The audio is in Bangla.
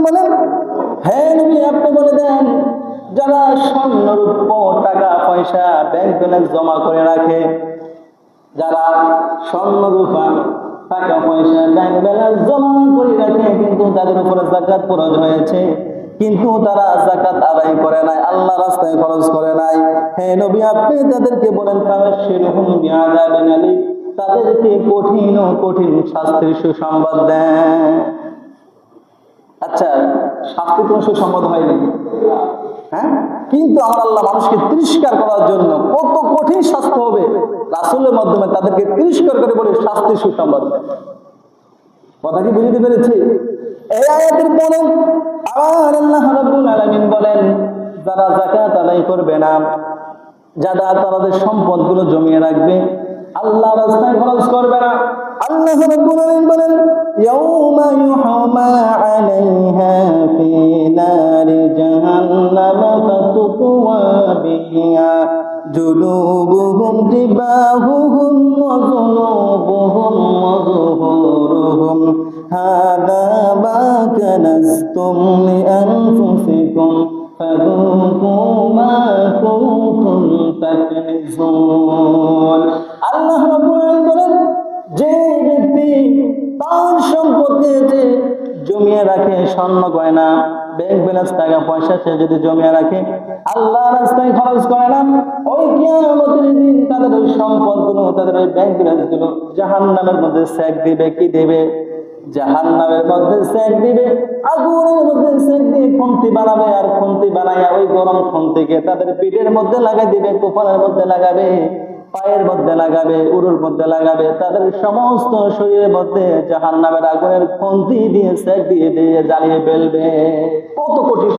বলেন, হ্যাঁ নবী আপনি বলে দেন, যারা স্বর্ণ রূপ টাকা পয়সা ব্যাংক ব্যালেন্স জমা করে রাখে, যারা স্বর্ণ রূপা টাকা পয়সা ব্যাংক ব্যালেন্স জমা করে রাখে, কিন্তু তাদের উপরে যাকাত ফরজ হয়েছে, কিন্তু তারা যাকাত আদায় করে নাই, আল্লাহ রাস্তায় খরচ করে নাই, হে নবী আপনি তাদেরকে বলেন ফাবাশশিরহুম বিআযাবিন আলীম, তাদেরকে কঠিন ও কঠিন শাস্তির সুসংবাদ দেন। আচ্ছা, শাস্তি তো সুসংবাদ হয়নি, হ্যাঁ, কিন্তু আমার আল্লাহ মানুষকে তিরস্কার করার জন্য কত কঠিন শাস্তি হবে রাসূলের মাধ্যমে তাদেরকে তিরস্কার করে বলে শাস্তি সুসংবাদ দেন। কথা কি বুঝতে পেরেছি? এই আয়াতের পরে আবার আল্লাহ রাব্বুল আলামিন বলেন, যারা যাকাত আদায় করবে না, যারা তাদের সম্পদগুলো জমিয়ে রাখবে, আল্লাহ রাস্তায় খরচ করবে না, আল্লাহ রাব্বুল আলামিন বলেন ইয়াউমা ইউহামা আলাইহা ফি নারি জাহান্নাম ফাতুকওয়া বিহা জুনুবুহুম জিবাহুহুম ওয়া যুনুবুহুম ওয়া যুহুরুহুম হাদা মা কানাসতুম লিআনফুসিকুম ফাযুকু মা কুনতুম তাকনিজুন। আল্লাহ রাব্বুল আলামিন বলেন, যে ব্যক্তি তার সম্পদকে যে জমিয়ে রাখে, স্বর্ণ গয়না ব্যাংক ব্যালেন্স টাকা পয়সা সে যদি জমিয়ে রাখে, আল্লাহ রাস্তায় খরচ করে না, ওই কিয়ামতের দিন তাদের ওই সম্পদগুলো, তাদের ওই ব্যাংক ব্যালেন্স গুলো জাহান্নামের মধ্যে সেক দিবে। কি দিবে? জাহান্নামের মধ্যে সেক দিবে, আগুনের মধ্যে সেক দিয়ে খুন্তি বানাবে, আর খুন্তি বানাইয়া ওই গরম খুন্তিকে তাদের পিঠের মধ্যে লাগাই দিবে, কপালের মধ্যে লাগাবে, পায়ের মধ্যে লাগাবে, উরুর মধ্যে লাগাবে, তাদের সমস্ত শরীরের মধ্যে জাহান্নামের আগুনের খুন্তি দিয়ে সেক দিয়ে দিয়ে জ্বালিয়ে ফেলবে। কত কঠিন